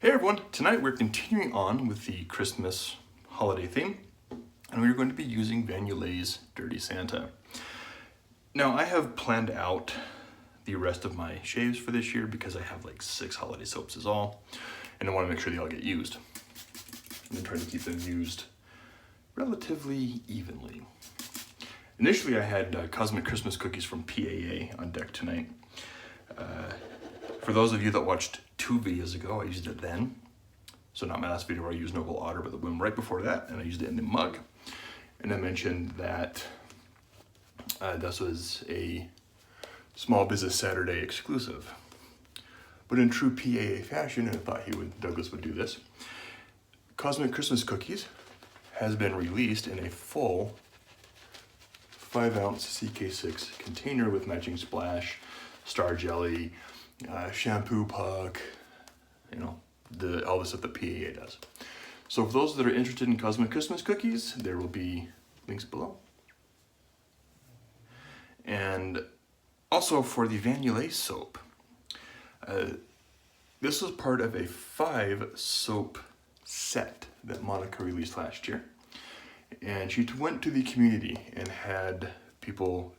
Hey everyone, tonight we're continuing on with the Christmas holiday theme, and we're going to be using Vanulei's Dirty Santa. Now I have planned out the rest of my shaves for this year because I have like 6 holiday soaps is all, and I want to make sure they all get used. I'm trying to keep them used relatively evenly. Initially I had Cosmic Christmas cookies from PAA on deck tonight. For those of you that watched 2 videos ago, I used it then. So not my last video where I used Noble Otter, but the one right before that, and I used it in the mug. And I mentioned that this was a Small Business Saturday exclusive. But in true PAA fashion, and I thought Douglas would do this, Cosmic Christmas Cookies has been released in a full 5-ounce CK6 container with matching splash, star jelly, shampoo puck, all the stuff that PAA does. So for those that are interested in Cosmic Christmas cookies, there will be links below. And also for the Vanulei soap, this was part of a 5 soap set that Monica released last year. And she went to the community and had people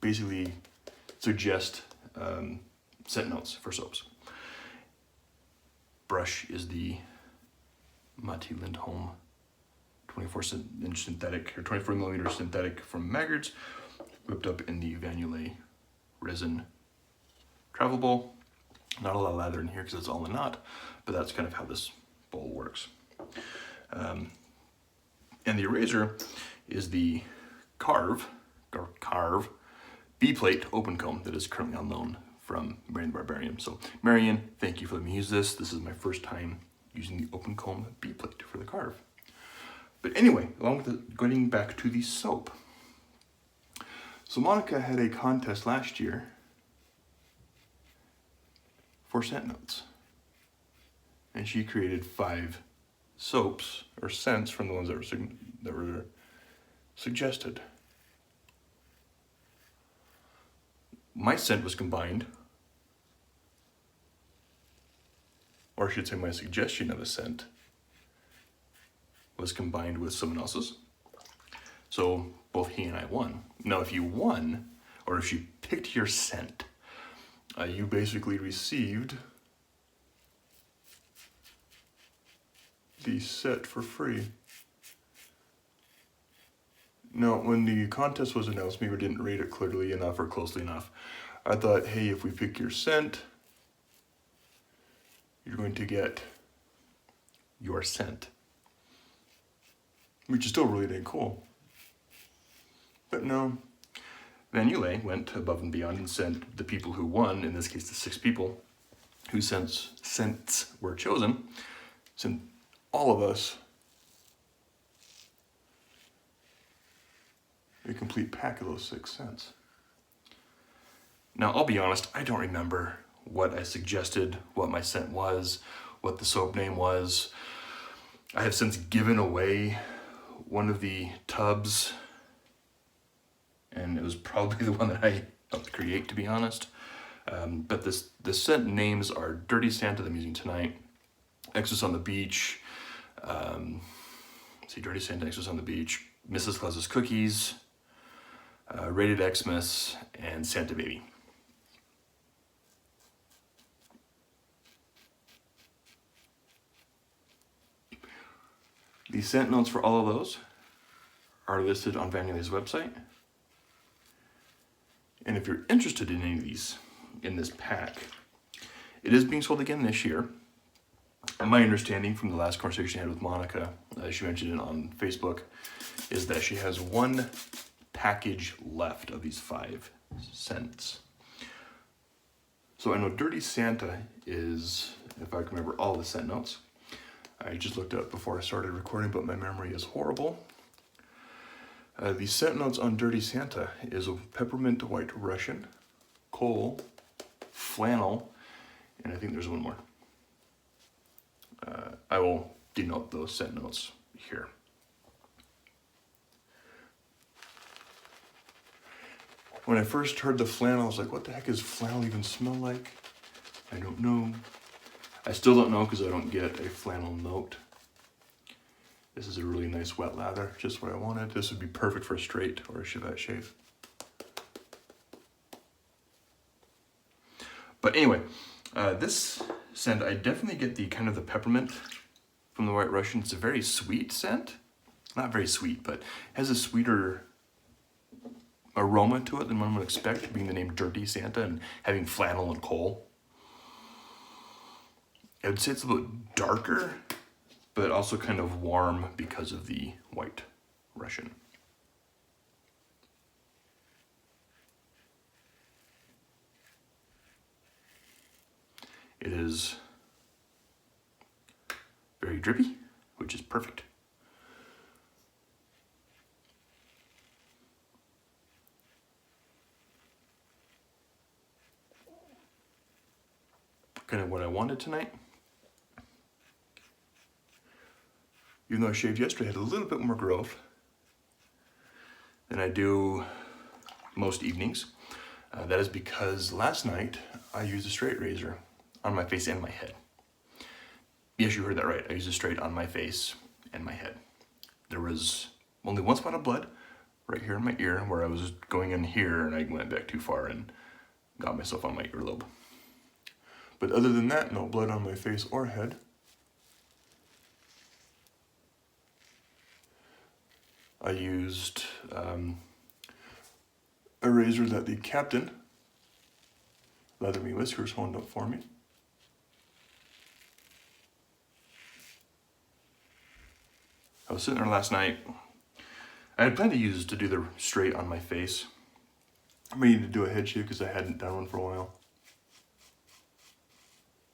basically suggest scent notes for soaps. Brush is the Matti Lindholm 24-inch synthetic, or 24mm synthetic from Maggart's, whipped up in the Vanulei resin travel bowl. Not a lot of lather in here because it's all in knot, but that's kind of how this bowl works. And the eraser is the Karve B-plate open comb that is currently on loan from Marion the Barbarian. So Marion, thank you for letting me use this. This is my first time using the open comb B-plate for the Karve. But anyway, going back to the soap. So Monica had a contest last year for scent notes. And she created 5 soaps or scents from the ones that were suggested. My scent was combined, or I should say my suggestion of a scent was combined with someone else's. So both he and I won. Now if you won, or if you picked your scent, you basically received the set for free. Now, when the contest was announced, maybe I didn't read it clearly enough or closely enough. I thought, hey, if we pick your scent, you're going to get your scent. Which is still really dang cool. But no, Vanulei went above and beyond and sent the people who won, in this case the 6 people whose scents were chosen, sent all of us a complete pack of those 6 scents. Now, I'll be honest, I don't remember what I suggested, what my scent was, what the soap name was. I have since given away one of the tubs, and it was probably the one that I helped create, to be honest. But the scent names are Dirty Santa, that I'm using tonight, Xmas on the Beach, Dirty Santa, Xmas on the Beach, Mrs. Claus's Cookies, Rated Xmas, and Santa Baby. The scent notes for all of those are listed on Vanulei's website. And if you're interested in any of these in this pack, it is being sold again this year. And my understanding from the last conversation I had with Monica, she mentioned it on Facebook, is that she has 1 package left of these 5 scents. So I know Dirty Santa is, if I can remember all the scent notes, I just looked up before I started recording, but my memory is horrible. The scent notes on Dirty Santa is a peppermint white Russian, coal, flannel, and I think there's one more. I will denote those scent notes here. When I first heard the flannel, I was like, what the heck does flannel even smell like? I don't know. I still don't know because I don't get a flannel note. This is a really nice wet lather, just what I wanted. This would be perfect for a straight or a chevette shave. But anyway, this scent, I definitely get the kind of the peppermint from the White Russian. It's a very sweet scent. Not very sweet, but has a sweeter aroma to it than one would expect, being the name Dirty Santa and having flannel and coal. I would say it's a little darker, but also kind of warm because of the White Russian. It is very drippy, which is perfect. Kind of what I wanted tonight. Even though I shaved yesterday, I had a little bit more growth than I do most evenings. That is because last night I used a straight razor on my face and my head. Yes, you heard that right. I used a straight on my face and my head. There was only one spot of blood right here in my ear where I was going in here and I went back too far and got myself on my earlobe. But other than that, no blood on my face or head. I used a razor that the captain, Leather Whiskers, honed up for me. I was sitting there last night. I had planned to do the straight on my face. I needed to do a head shave because I hadn't done one for a while.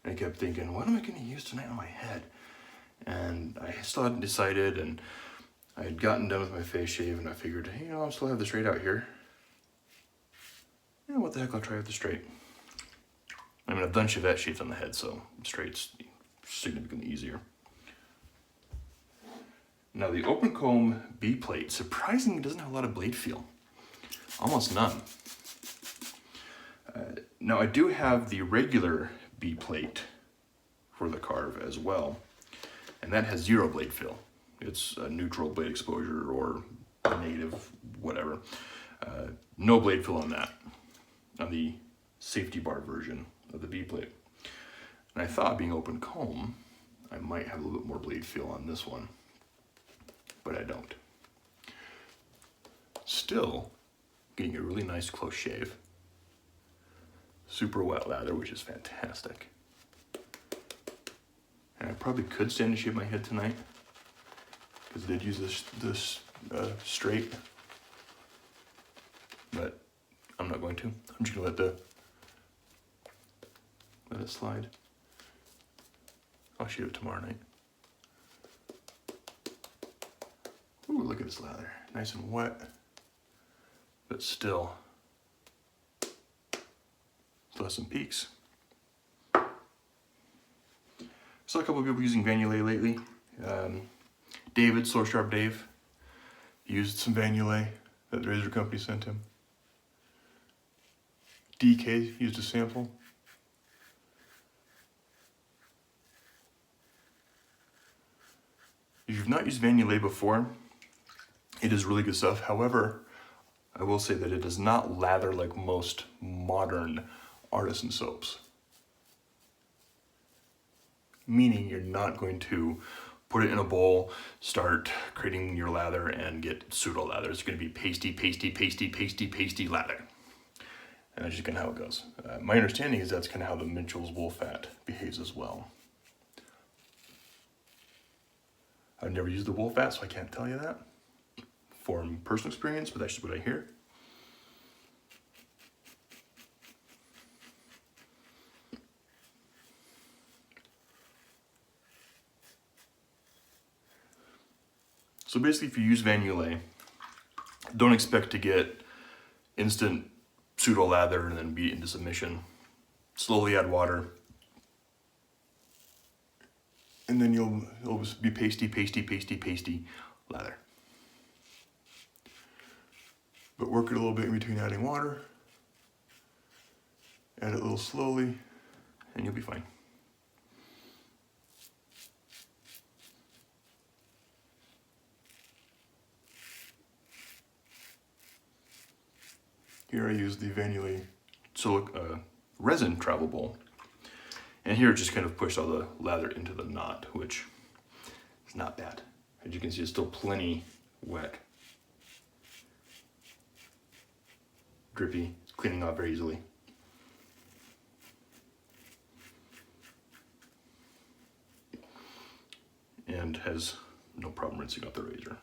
And I kept thinking, what am I going to use tonight on my head? And I still hadn't decided, and I had gotten done with my face shave, and I figured, hey, I'll still have the straight out here. Yeah, what the heck, I'll try with the straight. I mean, I've done chevette shaves on the head, so straight's significantly easier. Now the open comb B-plate, surprisingly doesn't have a lot of blade feel. Almost none. Now I do have the regular B-plate for the Karve as well, and that has 0 blade feel. It's a neutral blade exposure or a native, whatever. No blade feel on that, on the safety bar version of the B-plate. And I thought, being open comb, I might have a little bit more blade feel on this one, but I don't. Still getting a really nice close shave. Super wet lather, which is fantastic. And I probably could stand to shave my head tonight, because I did use this straight, but I'm not going to. I'm just gonna let it slide. I'll shave it tomorrow night. Ooh, look at this lather, nice and wet, but still has some peaks. Saw a couple of people using Vanillé lately. David, Source Sharp Dave, used some Vanillé that the razor company sent him. DK used a sample. If you've not used Vanillé before, it is really good stuff. However, I will say that it does not lather like most modern artisan soaps. Meaning you're not going to put it in a bowl, start creating your lather, and get pseudo lather. It's going to be pasty, pasty, pasty, pasty, pasty lather. And that's just kind of how it goes. My understanding is that's kind of how the Mitchell's wool fat behaves as well. I've never used the wool fat, so I can't tell you that from personal experience, but that's just what I hear. So basically, if you use Vanillé, don't expect to get instant pseudo lather and then beat it into submission. Slowly add water, and then it'll be pasty, pasty, pasty, pasty lather. But work it a little bit in between adding water. Add it a little slowly, and you'll be fine. Here I use the Vanillay resin travel bowl. And here it just kind of pushed all the lather into the knot, which is not bad. As you can see, it's still plenty wet. Drippy, cleaning off very easily. And has no problem rinsing out the razor.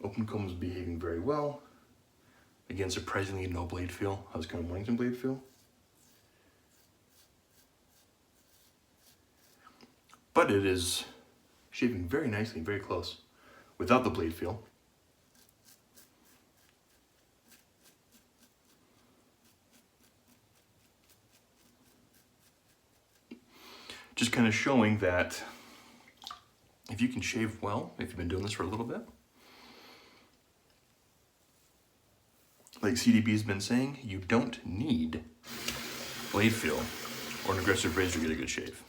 Open comb is behaving very well. Again, surprisingly no blade feel. How's kind of wanting some blade feel? But it is shaving very nicely, very close, without the blade feel. Just kind of showing that if you can shave well, if you've been doing this for a little bit, like CDB's been saying, you don't need blade feel or an aggressive razor to get a good shave.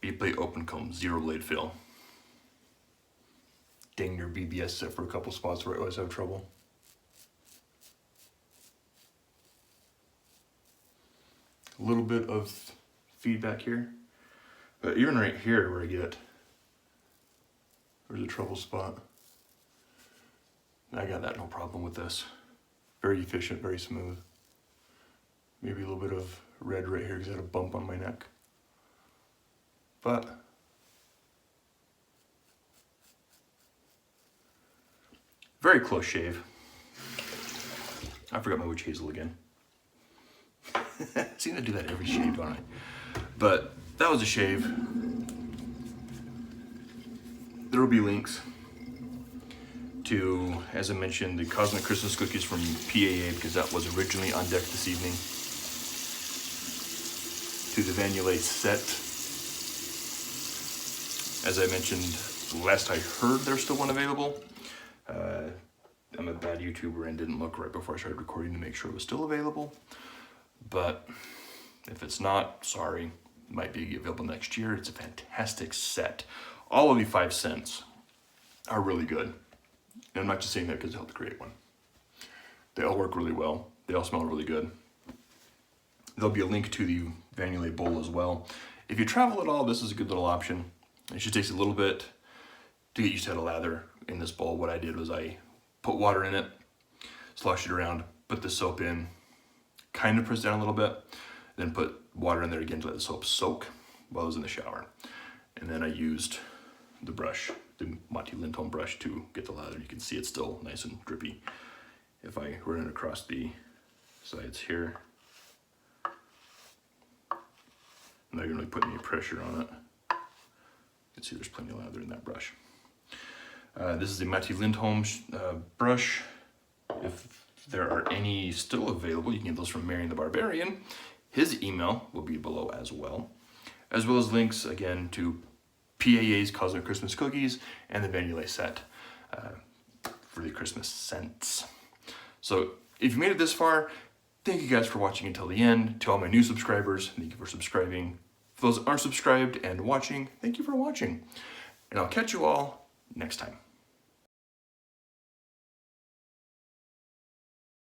Beat blade open comb, 0 blade feel. Dang your BBS set for a couple spots where I always have trouble. A little bit of feedback here, but even right here where I get, there's a trouble spot. I got that no problem with this. Very efficient, very smooth. Maybe a little bit of red right here because I had a bump on my neck. But very close shave. I forgot my witch hazel again. I seem to do that every shave, don't I? But that was a shave. There will be links to, as I mentioned, the Cosmic Christmas cookies from PAA, because that was originally on deck this evening, to the Vanillay set. As I mentioned, last I heard there's still one available. I'm a bad YouTuber and didn't look right before I started recording to make sure it was still available. But if it's not, sorry, it might be available next year. It's a fantastic set. All of the 5 cents are really good. And I'm not just saying that because I helped create one. They all work really well. They all smell really good. There'll be a link to the Vanillay bowl as well. If you travel at all, this is a good little option. It just takes a little bit to get used to how to lather in this bowl. What I did was I put water in it, sloshed it around, put the soap in, kind of press down a little bit, then put water in there again to let the soap soak while I was in the shower. And then I used the brush, the Matti Lindholm brush, to get the lather. You can see it's still nice and drippy. If I run it across the sides here, I'm not really putting any pressure on it. You can see there's plenty of lather in that brush. This is the Matti Lindholm brush. If there are any still available, you can get those from Marion the Barbarian. His email will be below as well as links again to PAA's Cosmic Christmas cookies and the Vanillay set for the Christmas scents. So if you made it this far, thank you guys for watching until the end. To all my new subscribers, thank you for subscribing. For those that aren't subscribed and watching, thank you for watching. And I'll catch you all next time.